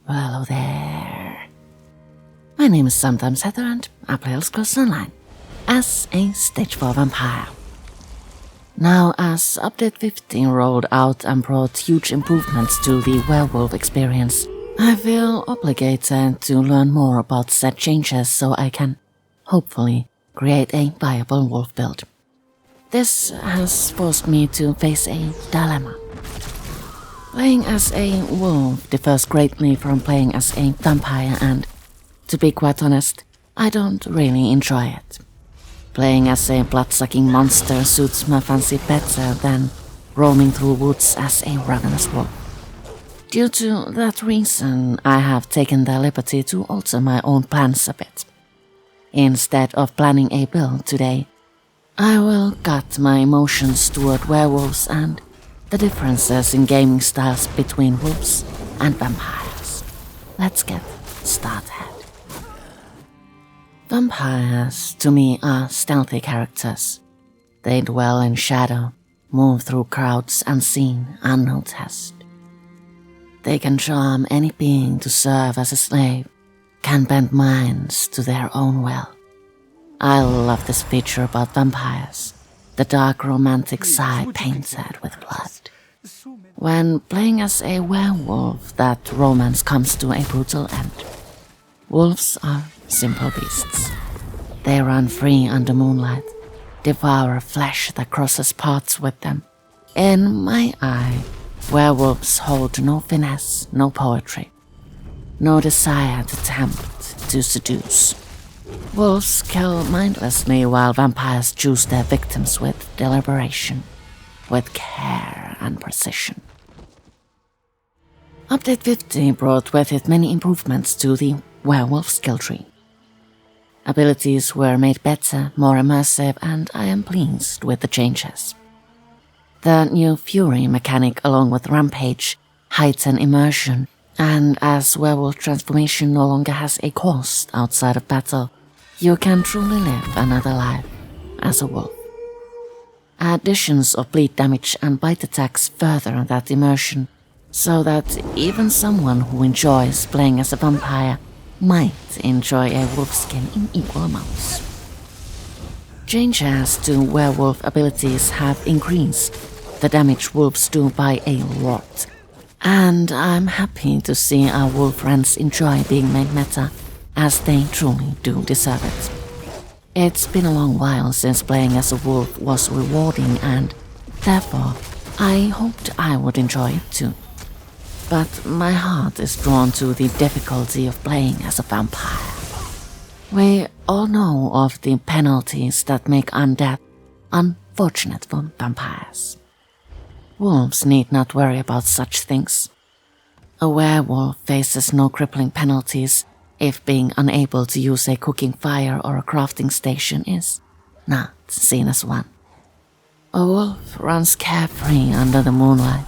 Hello there. My name is Sometimes Heather and I play Elder Scrolls Online as a stage 4 vampire. Now, as Update 15 rolled out and brought huge improvements to the werewolf experience, I feel obligated to learn more about said changes so I can, hopefully, create a viable wolf build. This has forced me to face a dilemma. Playing as a wolf differs greatly from playing as a vampire and, to be quite honest, I don't really enjoy it. Playing as a blood-sucking monster suits my fancy better than roaming through woods as a ravenous wolf. Due to that reason, I have taken the liberty to alter my own plans a bit. Instead of planning a build today, I will gut my emotions toward werewolves and the differences in gaming styles between wolves and vampires. Let's get started. Vampires, to me, are stealthy characters. They dwell in shadow, move through crowds unseen, unnoticed. They can charm any being to serve as a slave, can bend minds to their own will. I love this feature about vampires, the dark romantic side painted with blood. When playing as a werewolf, that romance comes to a brutal end. Wolves are simple beasts. They run free under moonlight, devour flesh that crosses paths with them. In my eye, werewolves hold no finesse, no poetry, no desire to tempt, to seduce. Wolves kill mindlessly while vampires choose their victims with deliberation, with care and precision. Update 50 brought with it many improvements to the werewolf skill tree. Abilities were made better, more immersive, and I am pleased with the changes. The new Fury mechanic along with Rampage heighten immersion, and as werewolf transformation no longer has a cost outside of battle, you can truly live another life as a wolf. Additions of bleed damage and bite attacks further that immersion, so that even someone who enjoys playing as a vampire might enjoy a wolf skin in equal amounts. Changes to werewolf abilities have increased the damage wolves do by a lot, and I'm happy to see our wolf friends enjoy being made meta, as they truly do deserve it. It's been a long while since playing as a wolf was rewarding, and therefore I hoped I would enjoy it too. But my heart is drawn to the difficulty of playing as a vampire. We all know of the penalties that make undead unfortunate for vampires. Wolves need not worry about such things. A werewolf faces no crippling penalties if being unable to use a cooking fire or a crafting station is not seen as one. A wolf runs carefree under the moonlight,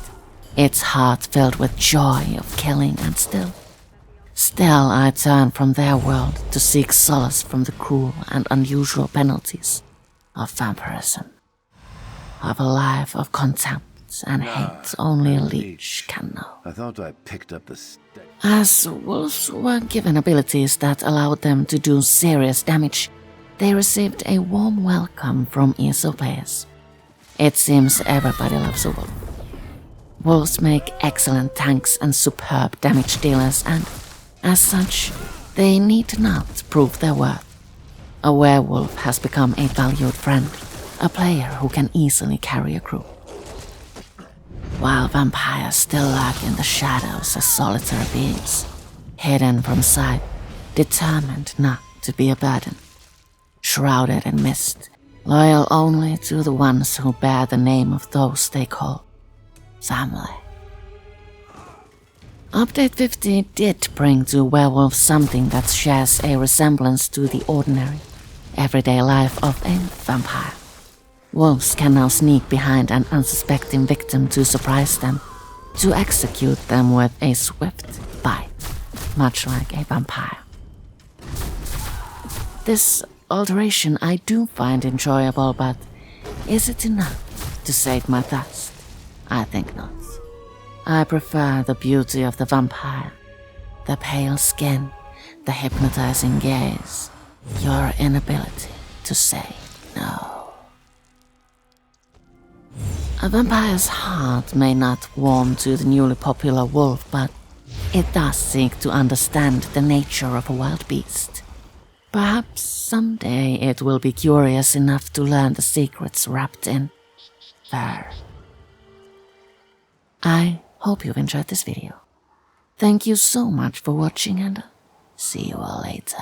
its heart filled with joy of killing, and still I turn from their world to seek solace from the cruel and unusual penalties of vampirism, of a life of contempt and hate only a leech can know. I thought I picked up the As wolves were given abilities that allowed them to do serious damage, they received a warm welcome from ESO players. It seems everybody loves a wolf. Wolves make excellent tanks and superb damage dealers, and, as such, they need not prove their worth. A werewolf has become a valued friend, a player who can easily carry a crew. While vampires still lurk in the shadows as solitary beings, hidden from sight, determined not to be a burden, shrouded in mist, loyal only to the ones who bear the name of those they call family. Update 50 did bring to werewolves something that shares a resemblance to the ordinary, everyday life of a vampire. Wolves can now sneak behind an unsuspecting victim to surprise them, to execute them with a swift bite, much like a vampire. This alteration I do find enjoyable, but is it enough to sate my thirst? I think not. I prefer the beauty of the vampire, The pale skin, the hypnotizing gaze, your inability to say no. A vampire's heart may not warm to the newly popular wolf, but it does seek to understand the nature of a wild beast. Perhaps someday it will be curious enough to learn the secrets wrapped in fur. I hope you've enjoyed this video. Thank you so much for watching and see you all later.